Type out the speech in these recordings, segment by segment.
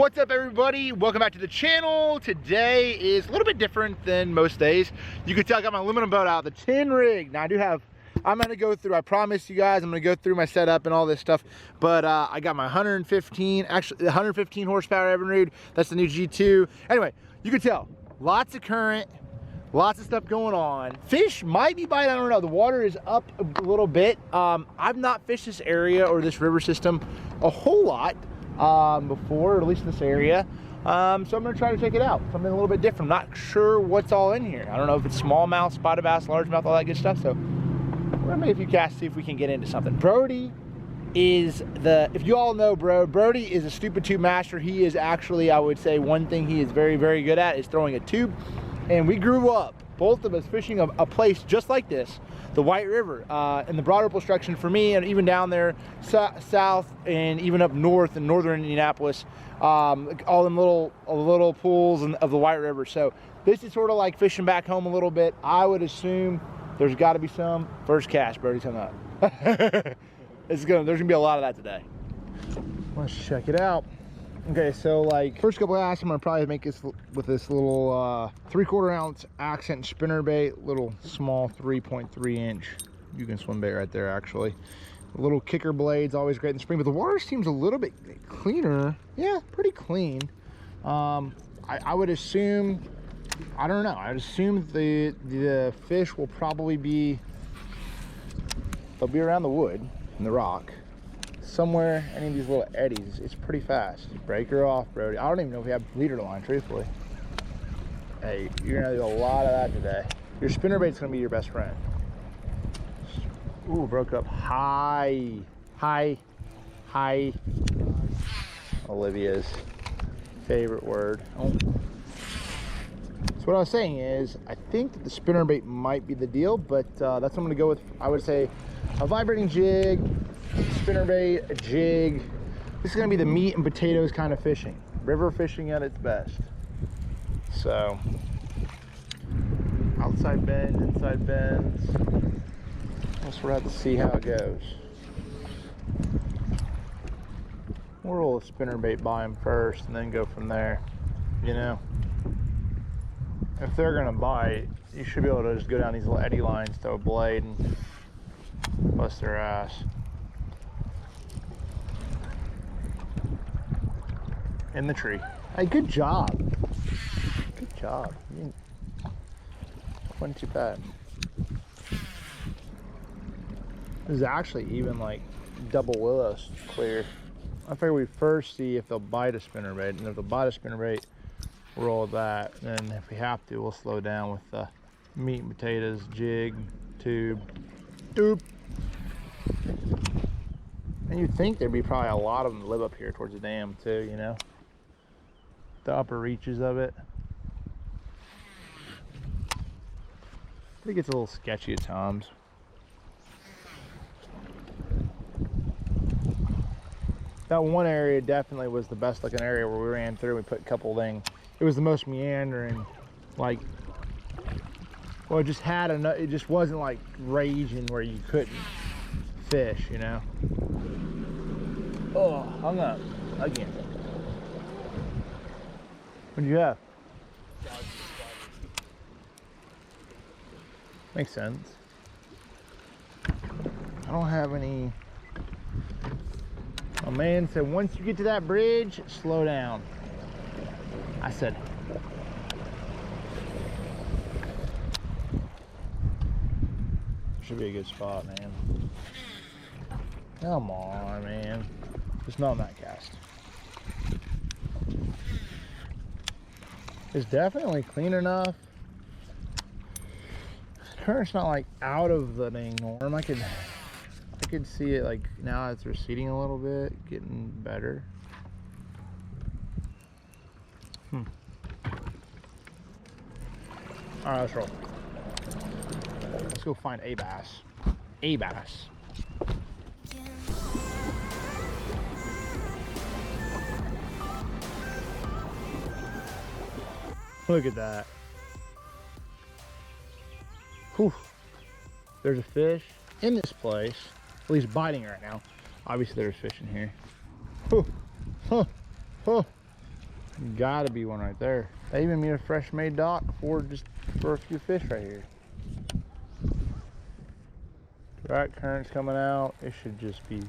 What's up, everybody? Welcome back to the channel. Today is a little bit different than most days. You can tell I got my aluminum boat out, the 10 rig. Now I'm gonna go through, I promise you guys, I'm gonna go through my setup and all this stuff. But I got my 115 horsepower Evinrude. That's the new G2. Anyway, you can tell, lots of current, lots of stuff going on. Fish might be biting, I don't know. The water is up a little bit. I've not fished this area or this river system a whole lot before, or at least this area. So I'm gonna try to check it out. Something a little bit different. I'm not sure what's all in here. I don't know if it's smallmouth, spotted bass, largemouth, all that good stuff. So we're gonna make a few casts, see if we can get into something. Brody is if you all know Brody is a stupid tube master. He is actually, I would say, one thing he is very, very good at is throwing a tube. And we grew up, both of us, fishing a place just like this, the White River, and the Broad Ripple Structure for me, and even down there south and even up north in northern Indianapolis, all them little pools of the White River. So this is sort of like fishing back home a little bit. I would assume there's got to be some. First cast, Brody's hung up. There's gonna be a lot of that today. Let's check it out. Okay, so like first couple of casts, I'm gonna probably make this with this little 3/4 ounce accent spinner bait, little small 3.3 inch. You can swim bait right there, actually. A little kicker blades, always great in the spring, but the water seems a little bit cleaner. Yeah, pretty clean. I would assume, I don't know, I'd assume the fish will probably they'll be around the wood and the rock. Somewhere, any of these little eddies, it's pretty fast. Break her off, Brody. I don't even know if we have leader line, truthfully. Hey, you're gonna do a lot of that today. Your spinnerbait's gonna be your best friend. Ooh, broke up. Hi. Olivia's favorite word. Oh. So what I was saying is, I think that the spinnerbait might be the deal, but that's what I'm gonna go with. I would say a vibrating jig, spinnerbait, a jig. This is gonna be the meat and potatoes kind of fishing. River fishing at its best. So, outside bends, inside bends. We'll sort of have to see how it goes. We'll roll a spinnerbait by him first and then go from there, you know. If they're gonna bite, you should be able to just go down these little eddy lines, throw a blade, and bust their ass. In the tree. Hey, good job. Good job. Wasn't too bad. This is actually even like double willows clear. I figure we first see if they'll bite a spinnerbait, and if they'll bite a spinnerbait, we'll roll with that. And then if we have to, we'll slow down with the meat and potatoes, jig, tube. And you'd think there'd be probably a lot of them that live up here towards the dam too, you know? The upper reaches of it. I think it's a little sketchy at times. That one area definitely was the best looking area where we ran through. We put a couple things. It was the most meandering, like, well, it just had enough. It just wasn't like raging where you couldn't fish, you know. Oh, hung up again. What do you have? Makes sense. I don't have any. A man said, once you get to that bridge, slow down. I said, should be a good spot, man. Come on, man. Just not on that cast. It's definitely clean enough. The current's not like out of the dang norm. I could see it like now it's receding a little bit, getting better. All right, let's roll. Let's go find a bass. A bass. Look at that. Whew. There's a fish in this place, at least biting right now. Obviously there's fish in here. Huh. Huh. Huh. Gotta be one right there. They even made a fresh made dock for a few fish right here. Right, current's coming out. It should just be.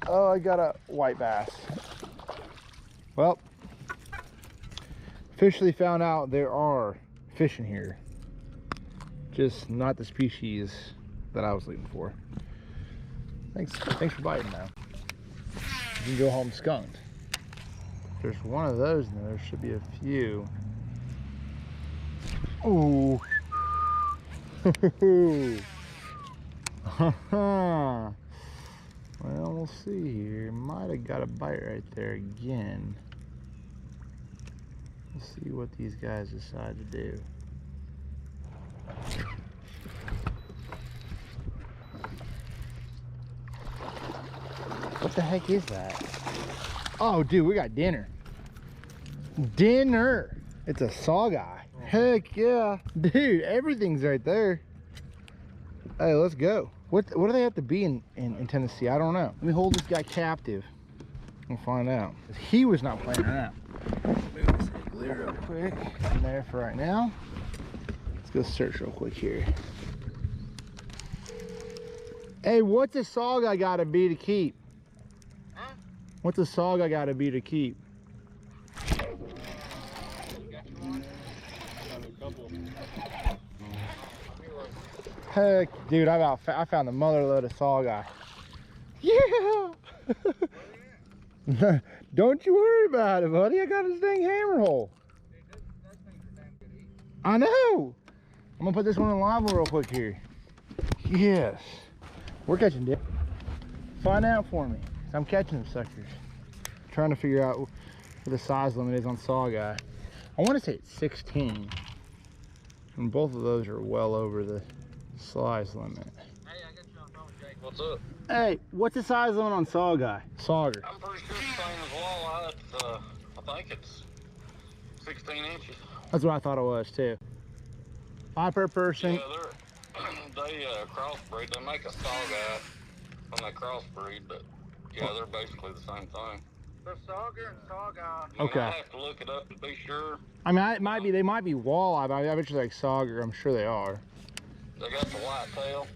Oh, I got a white bass. Well, officially found out there are fish in here. Just not the species that I was looking for. Thanks for biting now. You can go home skunked. If there's one of those in there, should be a few. Ooh. Well, we'll see here. Might have got a bite right there again. Let's see what these guys decide to do. What the heck is that? Oh, dude, we got dinner. Dinner! It's a saugeye. Heck yeah. Dude, everything's right there. Hey, let's go. What do they have to be in Tennessee? I don't know. Let me hold this guy captive and find out. He was not playing around. Move this clear real quick. In there for right now. Let's go search real quick here. Hey, what's a saugeye gotta be to keep? Huh? What's a saugeye gotta be to keep? Heck, dude, I found the mother load of saugeye. Yeah! Don't you worry about it, buddy. I got his dang hammer hole. I know! I'm gonna put this one in lava real quick here. Yes. We're catching dip. Find out for me. I'm catching them suckers. Trying to figure out what the size limit is on saugeye. I want to say it's 16. And both of those are well over the size limit. Hey, I got you on phone, Jake. What's up? Hey, what's the size limit on saugeye? Sauger. I'm pretty sure the same as walleye. It's, I think it's 16 inches. That's what I thought it was too. 5 per person. Yeah, they crossbreed. They make a saugeye when they crossbreed, but yeah, they're basically the same thing. They're sauger and saugeye. Okay. I have to look it up to be sure. I mean, they might be walleye, but I bet you like sauger. I'm sure they are. They got the white tail.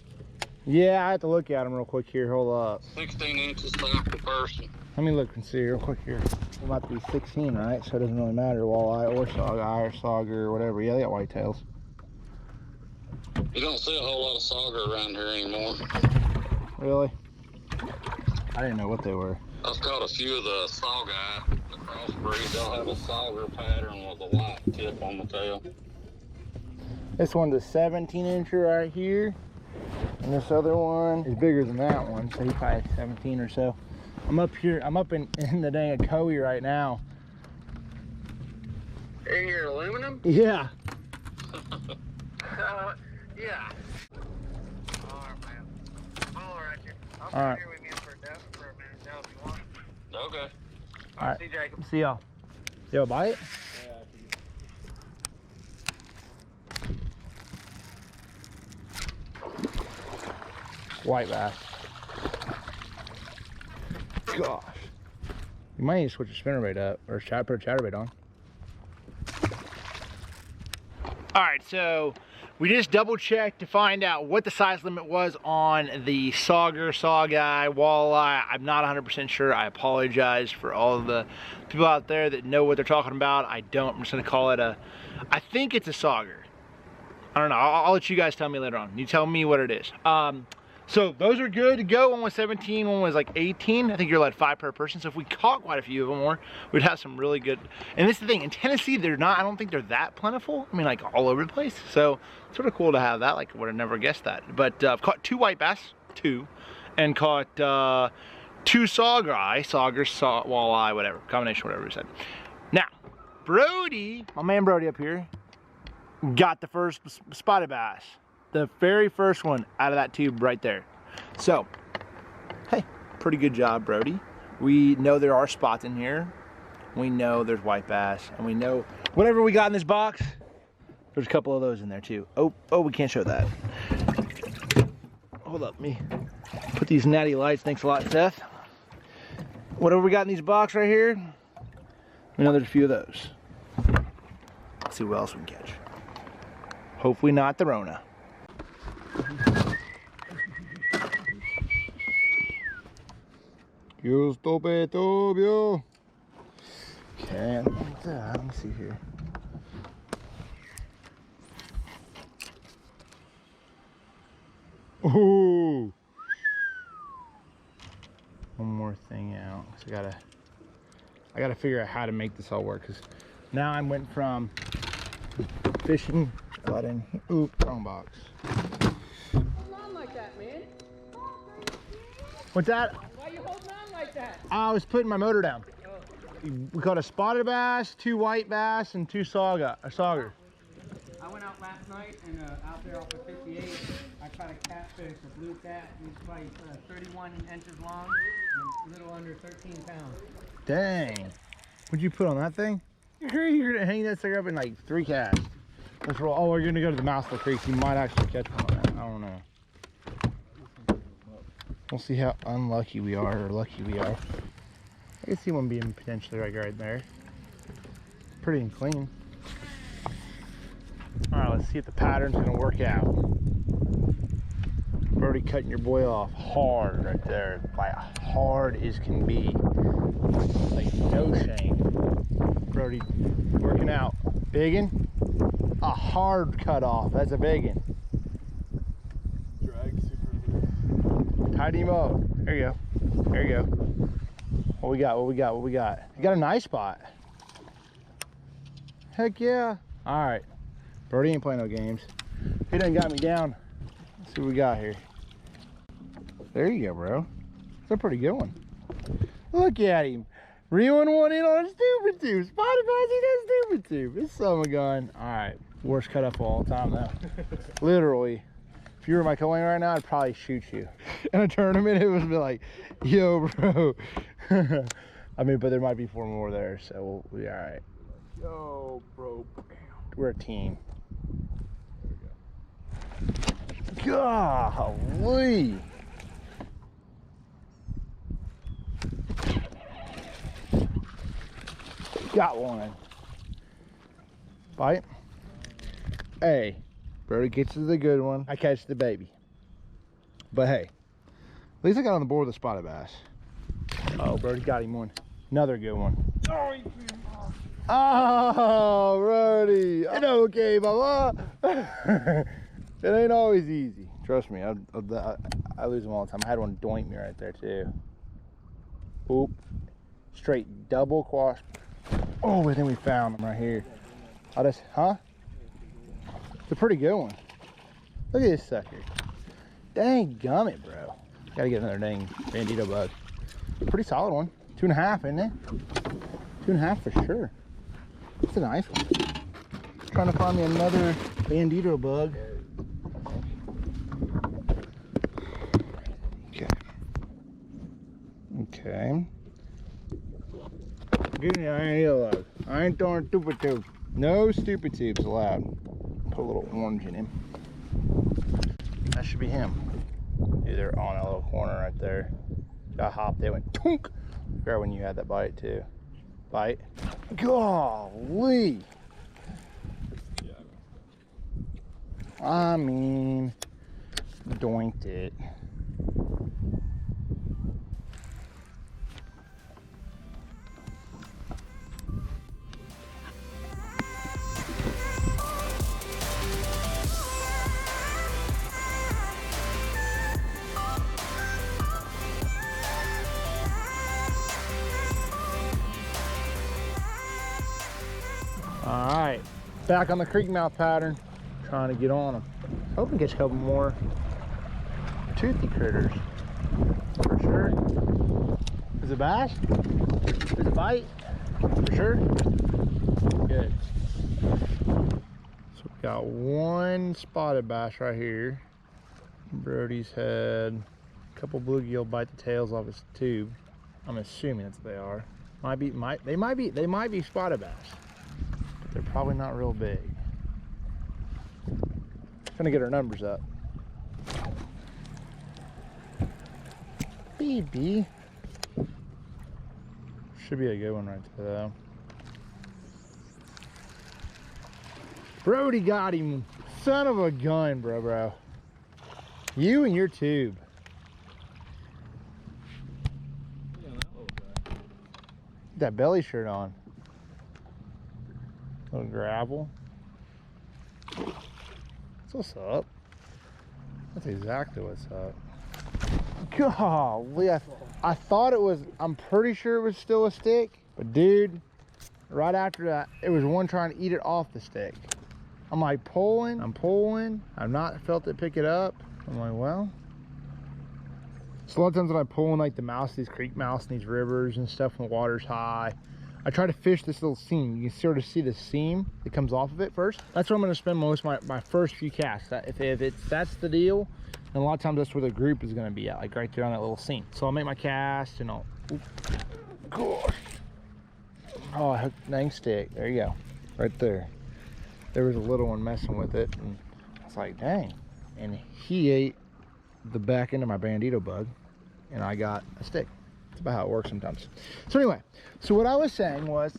Yeah, I have to look at them real quick here. Hold up. 16 inches long per person. Let me look and see real quick here. It might be 16, right? So it doesn't really matter, walleye or saugeye or sauger or whatever. Yeah, they got white tails. You don't see a whole lot of sauger around here anymore. Really? I didn't know what they were. I've caught a few of the saugeye, the crossbreed. They'll have a sauger pattern with a white tip on the tail. This one's a 17-incher right here. And this other one is bigger than that one. So he's probably 17 or so. I'm up here, I'm up in the dang Ocoee right now. In your aluminum? Yeah. Yeah. Alright, man. I'll right here. I'll All right. be here with you for a minute now if you want. Okay. All right. See you, Jacob. See y'all. Yo, bite? White bass. Gosh. You might need to switch your spinnerbait up or put a chatterbait on. All right, so we just double checked to find out what the size limit was on the sauger, saugeye, walleye. I'm not 100% sure. I apologize for all of the people out there that know what they're talking about. I don't. I'm just gonna call it I think it's a sauger. I don't know. I'll let you guys tell me later on. You tell me what it is. So those are good to go. One was 17, one was like 18. I think you're allowed 5 per person. So if we caught quite a few of them more, we'd have some really good. And this is the thing, in Tennessee, they're not, I don't think they're that plentiful. I mean, like all over the place. So it's sort of cool to have that. Like, would have never guessed that. But I've caught 2 white bass, 2, and caught 2 saugeye, walleye, whatever, combination, whatever we said. Now, Brody, my man Brody up here, got the first spotted bass. The very first one out of that tube right there. So, hey, Pretty good job, Brody. We know there are spots in here. We know there's white bass, and we know whatever we got in this box, there's a couple of those in there too. Oh, we can't show that. Hold up, me put these natty lights. Thanks a lot, Seth. Whatever we got in these box right here, we know there's a few of those. Let's see what else we can catch. Hopefully not the Rona. You stupid tubio. Okay, let me see here. Ooh. One more thing out. So I gotta figure out how to make this all work, because now I went from fishing. Oop, wrong box. Hold on like that, man. What's that? Why are you holding on like that? I was putting my motor down. Oh. We caught a spotted bass, 2 white bass, and 2 sauger. I went out last night and out there off of 58, I caught a catfish, a blue cat. He's probably 31 inches long and a little under 13 pounds. Dang. What'd you put on that thing? You're gonna hang that sucker up in like 3 casts. Let's roll. Oh, we're gonna go to the mouth of the creek. You might actually catch one on that. I don't know. We'll see how unlucky we are or lucky we are. I can see one being potentially right there. Pretty and clean. All right, let's see if the pattern's gonna work out. Brody cutting your boy off hard right there. Like hard as can be. Like no shame. Brody working out. Biggin? A hard cut off. That's a biggin. Drag super. Tidy him up. There you go. There you go. What we got? What we got? What we got? You got a nice spot. Heck yeah. All right. Brody ain't playing no games. He done got me down. Let's see what we got here. There you go, bro. That's a pretty good one. Look at him. Reeling one in on a stupid tube. Spotted bass, he does stupid tube. It's summer gun. All right. Worst cut up of all time though. Literally. If you were my co-owner right now, I'd probably shoot you. In a tournament, it would be like, yo, bro. I mean, but there might be 4 more there, so we'll be all right. Yo, bro. We're a team. Golly. Got one. Bite. Hey, Brody gets to the good one. I catch the baby. But hey, at least I got on the board with a spotted bass. Oh, Brody got him one. Another good one. Oh, he threw him off. Oh, Brody. I know, okay, mama. It ain't always easy. Trust me, I lose them all the time. I had one doink me right there, too. Oop. Straight double quash. Oh, I think we found them right here. It's a pretty good one. Look at this sucker. Dang gummit, bro. Gotta get another dang bandito bug. Pretty solid one. 2.5, isn't it? 2.5 for sure. It's a nice one. Trying to find me another bandito bug. Okay. Give me an bandito bug. I ain't throwing stupid tubes. No stupid tubes allowed. Put a little orange in him. That should be him. Either on a little corner right there. Got hopped. They went tunk. Right when you had that bite too. Bite. Golly. I mean, doinked it. All right, back on the creek mouth pattern, trying to get on them. Hoping to catch a couple more toothy critters, for sure. Is it bass? Is it bite? For sure. Good. So we got one spotted bass right here. Brody's had A couple bluegill bite the tails off his tube. I'm assuming that's what they are. They might be spotted bass, but they're probably not real big. Gonna get our numbers up. Baby. Should be a good one right there though. Brody got him. Son of a gun, bro. You and your tube. That belly shirt on. Little gravel. That's what's up. That's exactly what's up. Golly, I thought it was, I'm pretty sure it was still a stick, but dude, right after that, it was one trying to eat it off the stick. I'm like pulling, I'm pulling. I've not felt it pick it up. I'm like, well. So a lot of times when I pull in like the mouse, these creek mouse and these rivers and stuff when the water's high, I try to fish this little seam. You can sort of see the seam that comes off of it first. That's where I'm gonna spend most of my first few casts. That's the deal, and a lot of times that's where the group is gonna be at, like right there on that little seam. So I'll make my cast and I'll, gosh. Oh, I hooked the dang stick. There you go, right there. There was a little one messing with it, and I was like, dang. And he ate the back end of my bandito bug, and I got a stick. That's about how it works sometimes. So anyway, so what I was saying was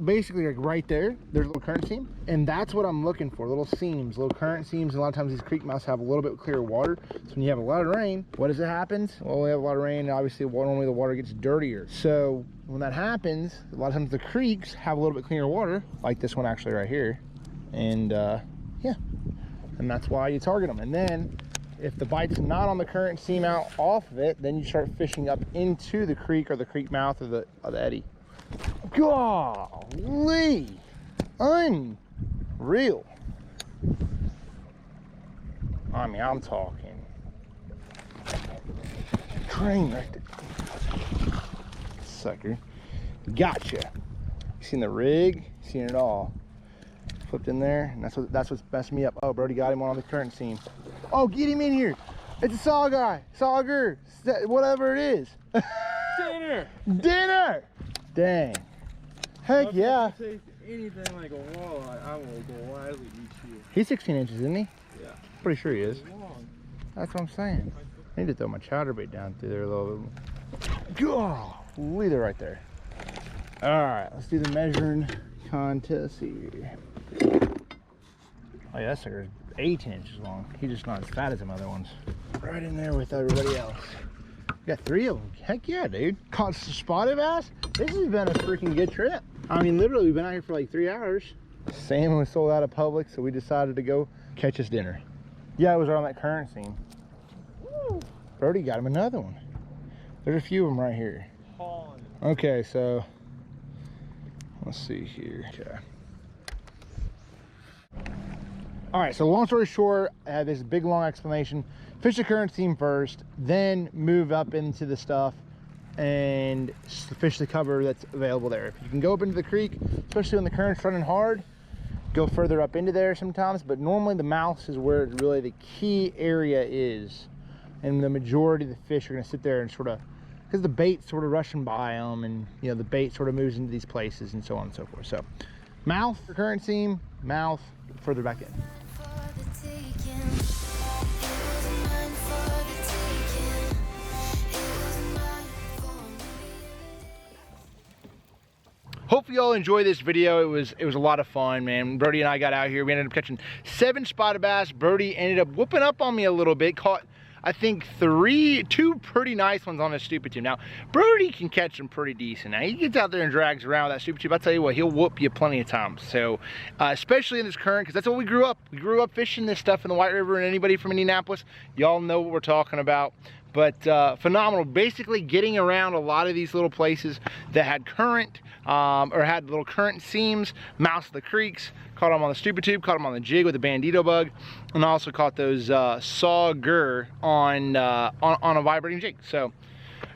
basically like right there, there's a little current seam, and that's what I'm looking for, little seams, little current seams. And a lot of times these creek mouths have a little bit clearer water. So when you have a lot of rain, what does it happen? Well, we have a lot of rain, obviously normally the water gets dirtier. So when that happens, a lot of times the creeks have a little bit cleaner water, like this one actually right here. And yeah, and that's why you target them. And then if the bite's not on the current seam out off of it, then you start fishing up into the creek or the creek mouth or the eddy. Golly, unreal. I mean, I'm talking train right there. Sucker, gotcha. You seen the rig? You seen it all. Flipped in there, and that's what's messed me up. Oh, Brody got him on the current seam. Oh, get him in here. It's a saugeye, sauger, whatever it is. Dinner. Dang. Heck yeah. If you taste anything like a walleye, I will gladly eat you. He's 16 inches, isn't he? Yeah. Pretty sure he is. Long. That's what I'm saying. I need to throw my chatterbait down through there a little bit. Golly, they're right there. All right, let's do the measuring contest here. Oh yeah, that sucker's 18 inches long. He's just not as fat as them other ones. Right in there with everybody else. Got 3 of them. Heck yeah, dude. Caught some spotted bass. This has been a freaking good trip. I mean, literally, we've been out here for like 3 hours. Salmon was sold out of Publix, so we decided to go catch us dinner. Yeah, it was right on that current seam. Woo. Brody got him another one. There's a few of them right here. Okay, so let's see here. Okay. All right, so long story short, I had this big long explanation. Fish the current seam first, then move up into the stuff and fish the cover that's available there. If you can go up into the creek, especially when the current's running hard, go further up into there sometimes, but normally the mouth is where really the key area is. And the majority of the fish are gonna sit there and sort of, because the bait's sort of rushing by them, and you know, the bait sort of moves into these places and so on and so forth. So mouth for current seam, mouth further back in. Hopefully y'all enjoy this video. It was a lot of fun, man. Brody and I got out here. We ended up catching 7 spotted bass. Brody ended up whooping up on me a little bit. Caught, I think, 2 pretty nice ones on his stupid tube. Now, Brody can catch them pretty decent. Now, he gets out there and drags around with that stupid tube. I'll tell you what, he'll whoop you plenty of times. So, especially in this current, because that's what we grew up. We grew up fishing this stuff in the White River, and anybody from Indianapolis, y'all know what we're talking about. But phenomenal. Basically getting around a lot of these little places that had current or had little current seams, mouths of the creeks. Caught them on the stupid tube, caught them on the jig with a bandito bug, and also caught those sauger on a vibrating jig. So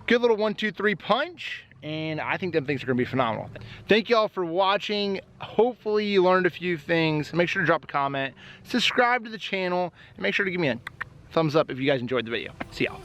good little 1, 2, 3 punch, and I think them things are gonna be phenomenal. Thank y'all for watching. Hopefully you learned a few things. Make sure to drop a comment, subscribe to the channel, and make sure to give me a thumbs up if you guys enjoyed the video. See y'all.